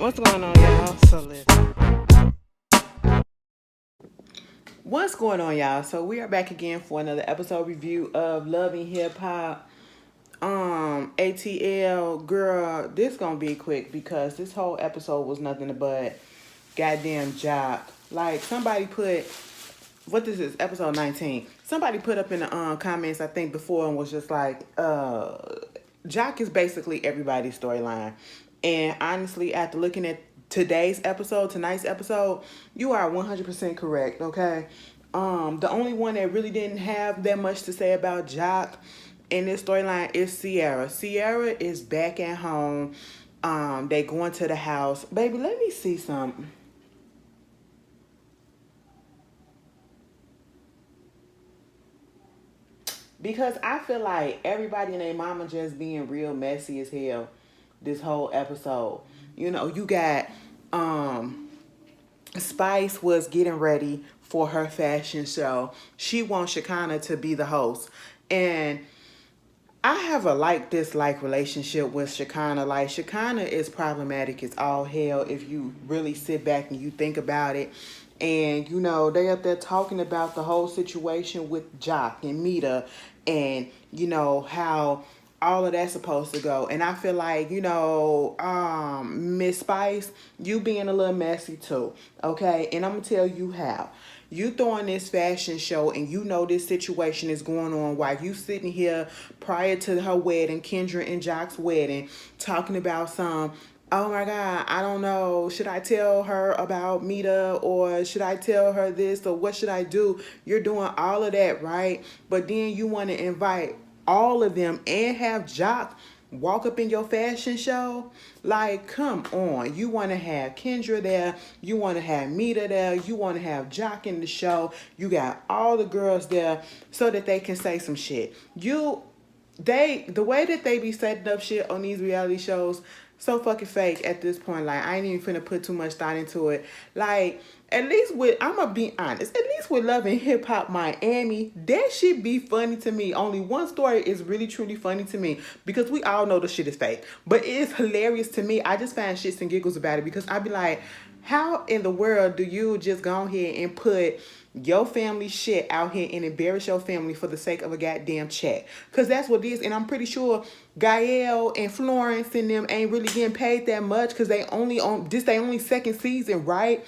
What's going on, y'all? What's going on, y'all? So we are back again for another episode review of Love and Hip Hop. ATL, girl, this gonna be quick because this whole episode was nothing but goddamn jock. Like somebody put, what this is, episode 19. Somebody put up in the comments, I think before, and was just like, Jock is basically everybody's storyline. And honestly, after looking at tonight's episode, you are 100% correct, okay? The only one that really didn't have that much to say about Jock in this storyline is Sierra. Sierra is back at home. They going to the house. Baby, let me see something. Because I feel like everybody and their mama just being real messy as hell this whole episode. You know, you got Spice was getting ready for her fashion show. She wants Shekinah to be the host. And I have a like dislike relationship with Shekinah. Like Shekinah is problematic as all hell if you really sit back and you think about it. And you know, they up there talking about the whole situation with Jock and Mita and you know how all of that's supposed to go. And I feel like, you know, Miss Spice, you being a little messy too. Okay. And I'm gonna tell you how. You throwing this fashion show and you know this situation is going on while you sitting here prior to her wedding, Kendra and Jock's wedding, talking about some, oh my God, I don't know, should I tell her about Mita or should I tell her this or what should I do? You're doing all of that, right? But then you want to invite all of them and have Jock walk up in your fashion show. Like, come on. You want to have Kendra there. You want to have Mita there. You want to have Jock in the show. You got all the girls there so that they can say some shit. The way that they be setting up shit on these reality shows, so fucking fake at this point. Like, I ain't even finna put too much thought into it. Like, at least with, I'm gonna be honest, at least with Love and Hip Hop Miami, that shit be funny to me. Only one story is really truly funny to me because we all know the shit is fake. But it's hilarious to me. I just find shits and giggles about it because I be like, how in the world do you just go ahead and put your family shit out here and embarrass your family for the sake of a goddamn check? Because that's what it is. And I'm pretty sure Gael and Florence and them ain't really getting paid that much because they only on this they only second season, right?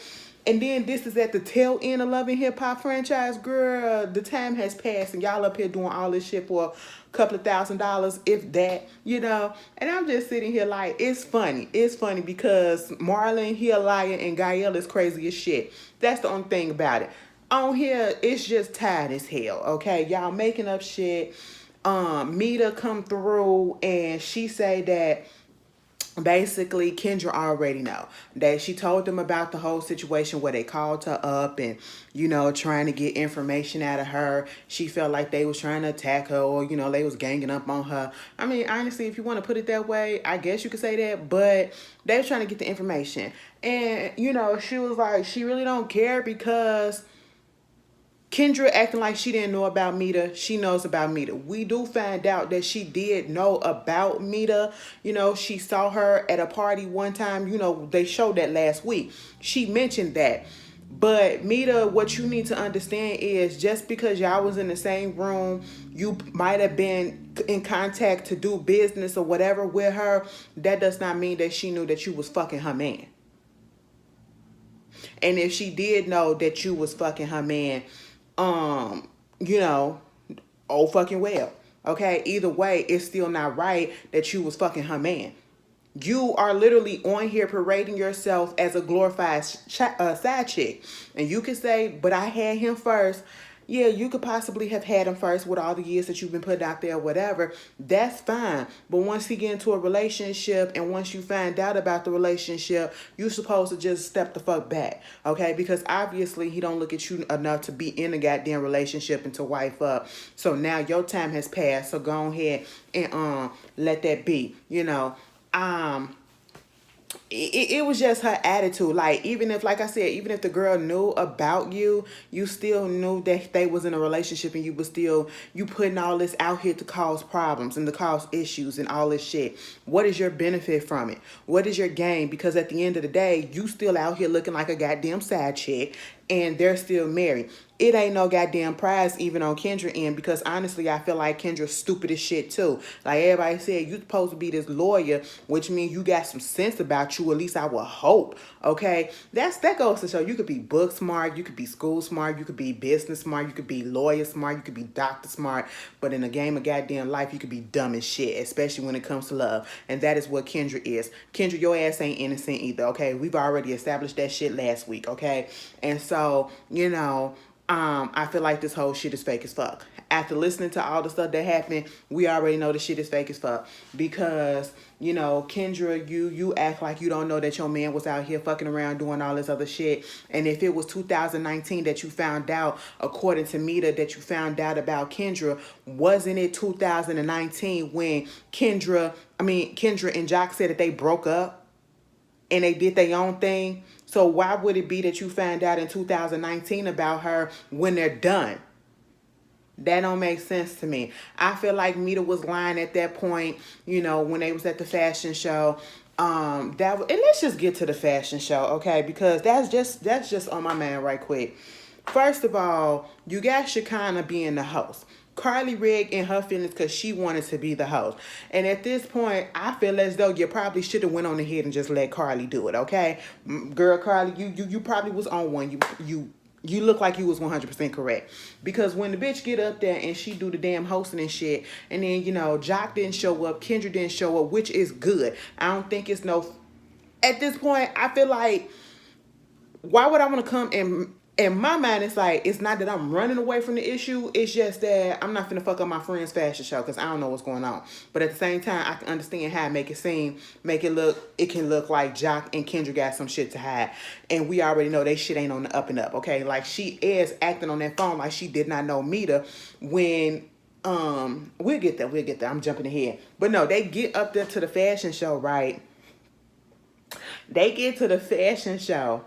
And then this is at the tail end of Love and Hip Hop franchise. Girl, the time has passed and y'all up here doing all this shit for a couple of $1,000, if that, you know. And I'm just sitting here like, it's funny. It's funny because Marlon, he a liar, and Gael is crazy as shit. That's the only thing about it. On here, it's just tired as hell, okay? Y'all making up shit. Mita come through and she say that basically Kendra already know that she told them about the whole situation where they called her up and you know trying to get information out of her. She felt like they was trying to attack her or you know they was ganging up on her. I mean, honestly, if you want to put it that way, I guess you could say that, but they was trying to get the information. And you know, she was like she really don't care because Kendra acting like she didn't know about Mita. She knows about Mita. We do find out that she did know about Mita. You know, she saw her at a party one time. You know, they showed that last week. She mentioned that. But Mita, what you need to understand is just because y'all was in the same room, you might have been in contact to do business or whatever with her. That does not mean that she knew that you was fucking her man. And if she did know that you was fucking her man, you know, oh fucking well. Okay, either way, it's still not right that you was fucking her man. You are literally on here parading yourself as a glorified side chick. And you could say, but I had him first. Yeah, you could possibly have had him first with all the years that you've been put out there, whatever. That's fine. But once he get into a relationship and once you find out about the relationship, you're supposed to just step the fuck back. Okay? Because obviously he don't look at you enough to be in a goddamn relationship and to wife up. So now your time has passed. So go ahead and let that be. You know. Um it was just her attitude. Like, even if, like I said, even if the girl knew about you, you still knew that they was in a relationship, and you was still, you putting all this out here to cause problems and to cause issues and all this shit. What is your benefit from it? What is your gain? Because at the end of the day, you still out here looking like a goddamn side chick, and they're still married. It ain't no goddamn prize even on Kendra end, because honestly, I feel like Kendra's stupid as shit too. Like everybody said, you supposed to be this lawyer, which means you got some sense about you. At least I would hope. Okay, that goes to show you could be book smart, you could be school smart, you could be business smart, you could be lawyer smart, you could be doctor smart. But in a game of goddamn life, you could be dumb as shit, especially when it comes to love. And that is what Kendra is. Kendra, your ass ain't innocent either. Okay, we've already established that shit last week. Okay, and so I feel like this whole shit is fake as fuck. After listening to all the stuff that happened, we already know the shit is fake as fuck. Because, Kendra, you act like you don't know that your man was out here fucking around doing all this other shit. And if it was 2019 that you found out, according to Mita, that you found out about Kendra, wasn't it 2019 when Kendra and Jock said that they broke up and they did their own thing? So why would it be that you found out in 2019 about her when they're done? That don't make sense to me. I feel like Mita was lying at that point, when they was at the fashion show. And let's just get to the fashion show, okay? Because that's just on my mind right quick. First of all, you got Shekinah being the host. Carly rigged in her feelings because she wanted to be the host. And at this point, I feel as though you probably should have went on ahead and just let Carly do it, okay? Girl, Carly, you probably was on one. You look like you was 100% correct. Because when the bitch get up there and she do the damn hosting and shit, and then, Jock didn't show up, Kendra didn't show up, which is good. I don't think it's no... At this point, I feel like, why would I want to come and... In my mind, it's like, it's not that I'm running away from the issue. It's just that I'm not finna fuck up my friend's fashion show because I don't know what's going on. But at the same time, I can understand how it can look like Jock and Kendra got some shit to hide. And we already know they shit ain't on the up and up, okay? Like, she is acting on that phone like she did not know Mita when... We'll get there. I'm jumping ahead. But no, they get up there to the fashion show, right? They get to the fashion show.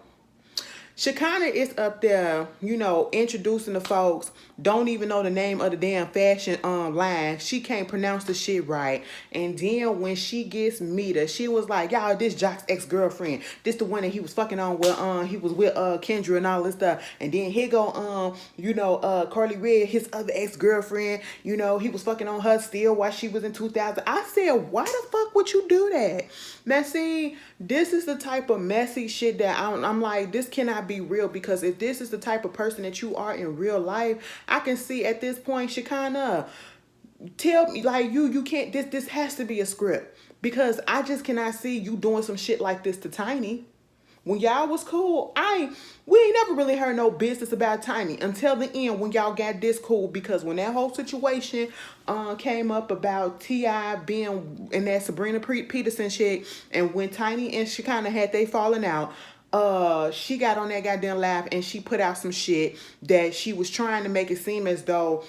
Shekinah is up there, introducing the folks, don't even know the name of the damn fashion line. She can't pronounce the shit right. And then when she gets Mita, she was like, y'all, this Jock's ex-girlfriend. This the one that he was fucking on with, he was with Kendra and all this stuff. And then here go, Carly Red, his other ex-girlfriend, he was fucking on her still while she was in 2000. I said, why the fuck would you do that? Now, see, this is the type of messy shit that I'm like, this cannot be real, because if this is the type of person that you are in real life, I can see at this point, Shekinah, tell me, like, you can't, this has to be a script, because I just cannot see you doing some shit like this to Tiny. When y'all was cool, we ain't never really heard no business about Tiny until the end when y'all got this cool, because when that whole situation came up about T.I. being in that Sabrina Peterson shit, and when Tiny and Shekinah had they falling out, she got on that goddamn live and she put out some shit that she was trying to make it seem as though,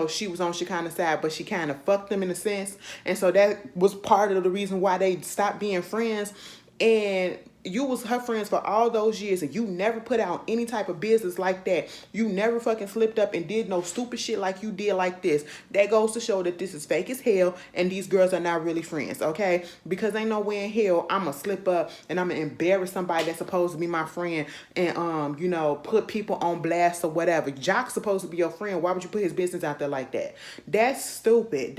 she was on Shekinah's side, but she kind of fucked them in a sense. And so that was part of the reason why they stopped being friends. And you was her friends for all those years, and you never put out any type of business like that. You never fucking slipped up and did no stupid shit like you did like this. That goes to show that this is fake as hell, and these girls are not really friends, okay? Because ain't no way in hell I'ma slip up and I'ma embarrass somebody that's supposed to be my friend and put people on blast or whatever. Jock's supposed to be your friend. Why would you put his business out there like that? That's stupid.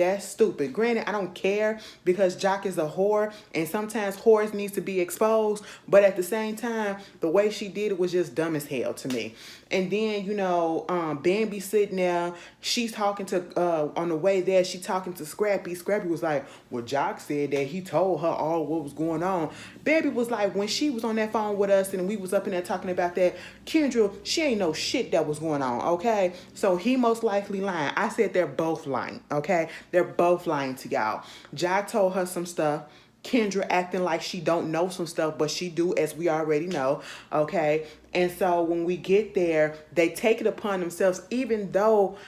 Granted, I don't care, because Jock is a whore, and sometimes whores needs to be exposed. But at the same time, the way she did it was just dumb as hell to me. And then, Bambi sitting there, she's talking to, on the way there, she talking to Scrappy. Scrappy was like, well, Jock said that he told her all what was going on. Bambi was like, when she was on that phone with us and we was up in there talking about that, Kendra, she ain't know shit that was going on, okay? So he most likely lying. I said they're both lying, okay? They're both lying to y'all. Jock told her some stuff. Kendra acting like she don't know some stuff, but she do, as we already know, okay? And so when we get there, they take it upon themselves, even though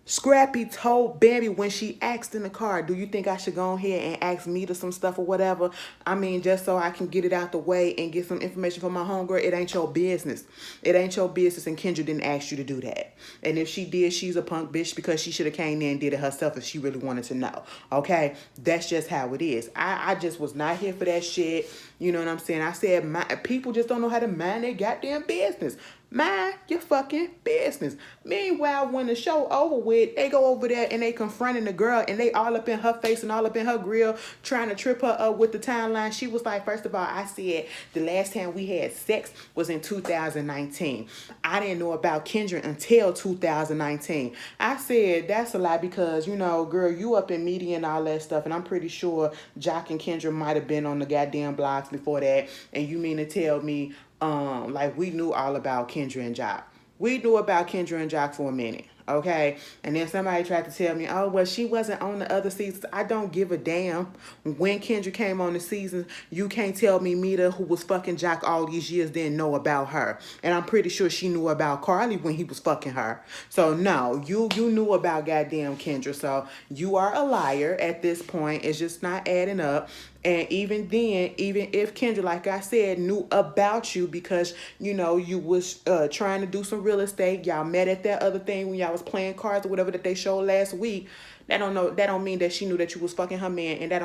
Scrappy told Bambi when she asked in the car, do you think I should go ahead and ask me to some stuff or whatever? I mean, just so I can get it out the way and get some information for my homegirl. It ain't your business. It ain't your business, and Kendra didn't ask you to do that. And if she did, she's a punk bitch because she should have came in and did it herself if she really wanted to know. Okay? That's just how it is. I just was not here for that shit. You know what I'm saying? I said, people just don't know how to mind their goddamn business. Mind your fucking business. Meanwhile, when the show over with, they go over there and they confronting the girl and they all up in her face and all up in her grill trying to trip her up with the timeline. She was like, first of all, I said the last time we had sex was in 2019. I didn't know about Kendra until 2019. I said, that's a lie because, you know, girl, you up in media and all that stuff, and I'm pretty sure Jock and Kendra might have been on the goddamn blogs before that, and you mean to tell me like we knew all about Kendra and Jock. We knew about Kendra and Jock for a minute, okay? And then somebody tried to tell me, oh, well, she wasn't on the other seasons. I don't give a damn. When Kendra came on the seasons, you can't tell me Mita, who was fucking Jock all these years, didn't know about her. And I'm pretty sure she knew about Carly when he was fucking her. So, no, you knew about goddamn Kendra. So, you are a liar at this point. It's just not adding up. And even then, even if Kendra, like I said, knew about you because, you know, you was trying to do some real estate, y'all met at that other thing when y'all was playing cards or whatever that they showed last week, that don't mean that she knew that you was fucking her man, and that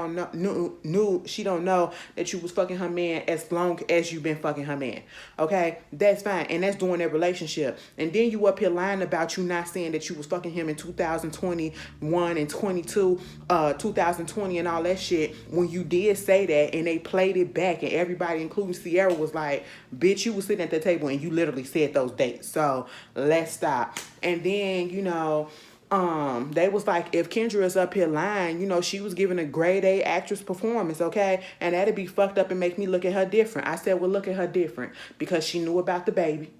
she don't know that you was fucking her man as long as you been fucking her man. Okay? That's fine. And that's during their relationship. And then you up here lying about you not saying that you was fucking him in 2021 and 22, 2020 and all that shit when you did say that, and they played it back, and everybody, including Sierra, was like, bitch, you was sitting at the table and you literally said those dates. So let's stop. And then, you know, they was like, if Kendra is up here lying, you know, she was giving a grade A actress performance, okay? And that'd be fucked up and make me look at her different. I said, well, look at her different because she knew about the baby.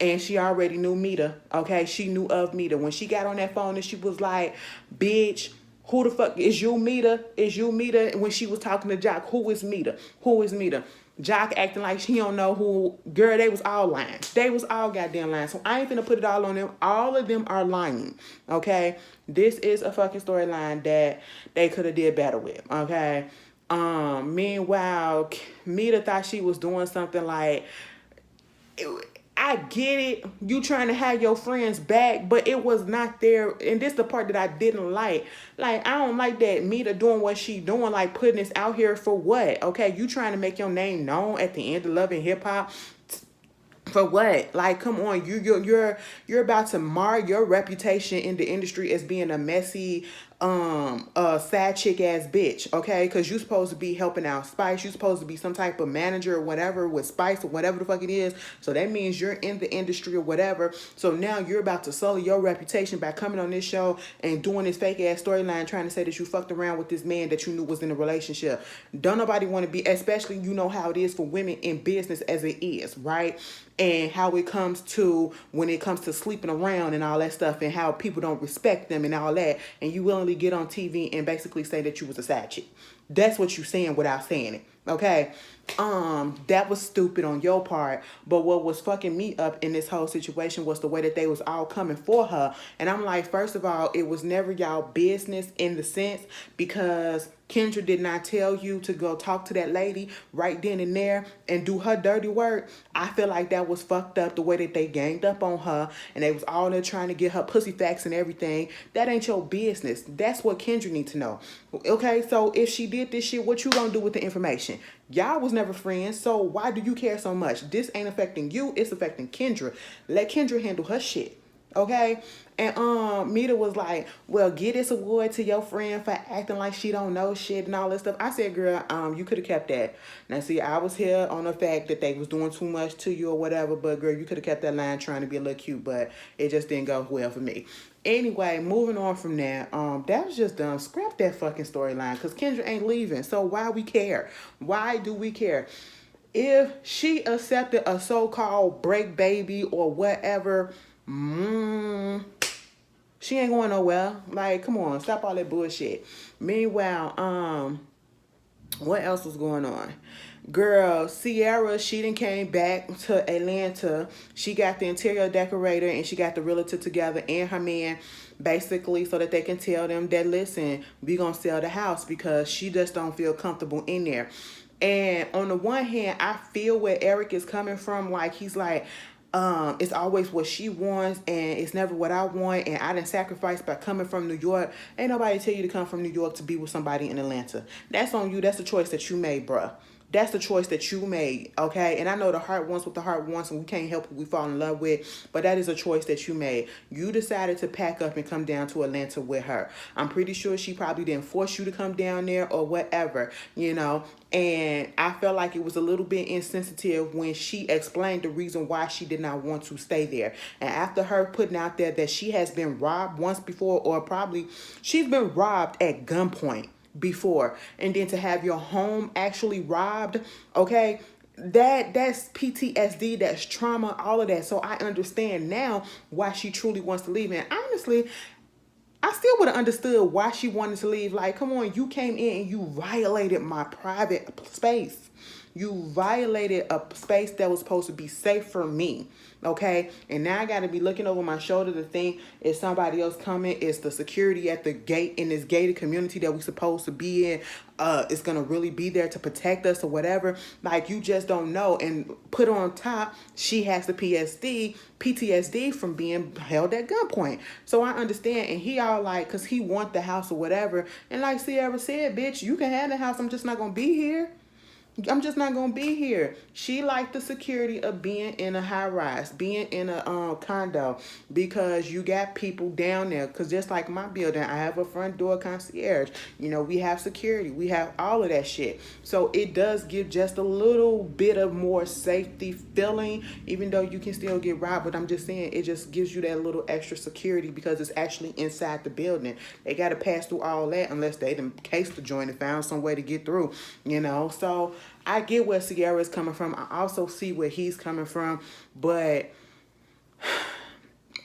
And she already knew Mita, okay? She knew of Mita. When she got on that phone and she was like, bitch, who the fuck is you, Mita? Is you, Mita? When she was talking to Jock, who is Mita? Who is Mita? Jock acting like she don't know who. Girl, they was all lying. They was all goddamn lying. So I ain't finna put it all on them. All of them are lying, okay? This is a fucking storyline that they could have did better with, okay? Meanwhile, Mita thought she was doing something like... I get it. You trying to have your friends back, but it was not there. And this is the part that I didn't like. Like, I don't like that Mita doing what she doing, like putting this out here for what? Okay, you trying to make your name known at the end of Love and Hip Hop. For what? Like, come on, you're about to mar your reputation in the industry as being a messy, side chick ass bitch, okay? Because you're supposed to be helping out Spice. You're supposed to be some type of manager or whatever with Spice or whatever the fuck it is. So that means you're in the industry or whatever. So now you're about to sully your reputation by coming on this show and doing this fake ass storyline trying to say that you fucked around with this man that you knew was in a relationship. Don't nobody want to be, especially you know how it is for women in business as it is, right? And how it comes to when it comes to sleeping around and all that stuff and how people don't respect them and all that, and you willingly get on TV and basically say that you was a side chick. That's what you saying without saying it. Okay? That was stupid on your part. But what was fucking me up in this whole situation was the way that they was all coming for her. And I'm like, first of all, it was never y'all business in the sense because Kendra did not tell you to go talk to that lady right then and there and do her dirty work. I feel like that was fucked up the way that they ganged up on her and they was all there trying to get her pussy facts and everything. That ain't your business. That's what Kendra need to know. Okay, so if she did this shit, what you gonna do with the information? Y'all was never friends, so why do you care so much? This ain't affecting you, it's affecting Kendra. Let Kendra handle her shit. Okay? And Mita was like, well, get this award to your friend for acting like she don't know shit and all this stuff. I said, girl, you could have kept that. Now see, I was here on the fact that they was doing too much to you or whatever, but girl, you could have kept that line trying to be a little cute, but it just didn't go well for me. Anyway, moving on from that, that was just dumb. Scrap that fucking storyline, because Kendra ain't leaving, so why we care? Why do we care? If she accepted a so-called break baby or whatever, she ain't going nowhere. Like, come on, stop all that bullshit. Meanwhile, what else was going on? Girl, Sierra, she done came back to Atlanta. She got the interior decorator and she got the realtor together and her man, basically so that they can tell them that, listen, we gonna sell the house because she just don't feel comfortable in there. And on the one hand, I feel where Eric is coming from. Like, he's like, it's always what she wants and it's never what I want, and I didn't sacrifice by coming from New York. Ain't nobody tell you to come from New York to be with somebody in Atlanta. That's on you. That's the choice that you made, bruh. That's the choice that you made, okay? And I know the heart wants what the heart wants, and we can't help who we fall in love with, but that is a choice that you made. You decided to pack up and come down to Atlanta with her. I'm pretty sure she probably didn't force you to come down there or whatever, you know? And I felt like it was a little bit insensitive when she explained the reason why she did not want to stay there. And after her putting out there that she has been robbed once before, or probably she's been robbed at gunpoint before, and then to have your home actually robbed, okay, that's PTSD, that's trauma, all of that. So I understand now why she truly wants to leave. And honestly, I still would have understood why she wanted to leave. Like, come on, you came in and you violated my private space. You violated a space that was supposed to be safe for me, okay? And now I got to be looking over my shoulder to think, is somebody else coming? Is the security at the gate in this gated community that we supposed to be in is going to really be there to protect us or whatever? Like, you just don't know. And put on top, she has the PTSD from being held at gunpoint. So I understand. And he all like, because he want the house or whatever. And like Sierra said, bitch, you can have the house. I'm just not going to be here. I'm just not gonna be here. She liked the security of being in a high rise, being in a condo, because you got people down there. Cause just like my building, I have a front door concierge. You know, we have security, we have all of that shit. So it does give just a little bit of more safety feeling, even though you can still get robbed. But I'm just saying, it just gives you that little extra security because it's actually inside the building. They gotta pass through all that unless they done cased the joint and found some way to get through. You know, so I get where Sierra is coming from. I also see where he's coming from, but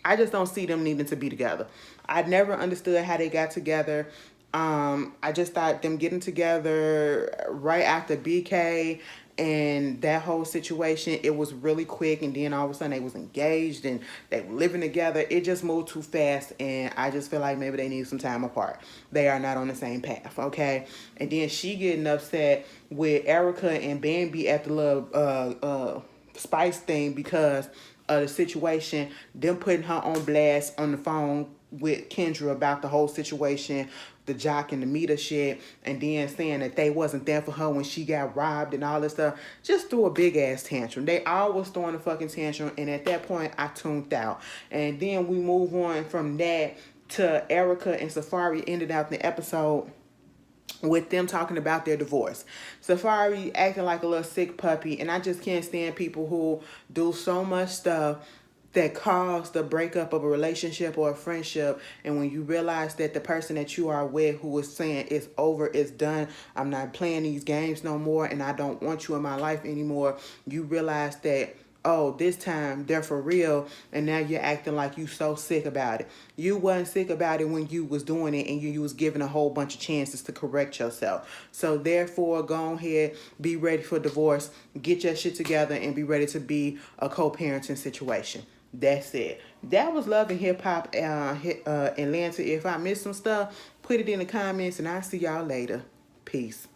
I just don't see them needing to be together. I never understood how they got together. I just thought them getting together right after BK and that whole situation, it was really quick, and then all of a sudden they was engaged and they were living together. It just moved too fast, and I just feel like maybe they need some time apart. They are not on the same path, okay? And then she getting upset with Erica and Bambi at the little Spice thing because of the situation, them putting her on blast on the phone with Kendra about the whole situation, the jock and the meter shit, and then saying that they wasn't there for her when she got robbed and all this stuff. Just threw a big ass tantrum. They all was throwing a fucking tantrum, and at that point I tuned out. And then we move on from that to Erica and Safari ended out the episode with them talking about their divorce. Safari acting like a little sick puppy, and I just can't stand people who do so much stuff that cause the breakup of a relationship or a friendship, and when you realize that the person that you are with who is saying it's over, it's done, I'm not playing these games no more, and I don't want you in my life anymore, you realize that, oh, this time they're for real, and now you're acting like you so sick about it. You wasn't sick about it when you was doing it and you was given a whole bunch of chances to correct yourself. So therefore, go ahead, be ready for divorce, get your shit together, and be ready to be a co-parenting situation. That's it. That was Love and Hip Hop Atlanta. If I missed some stuff, put it in the comments, and I'll see y'all later. Peace.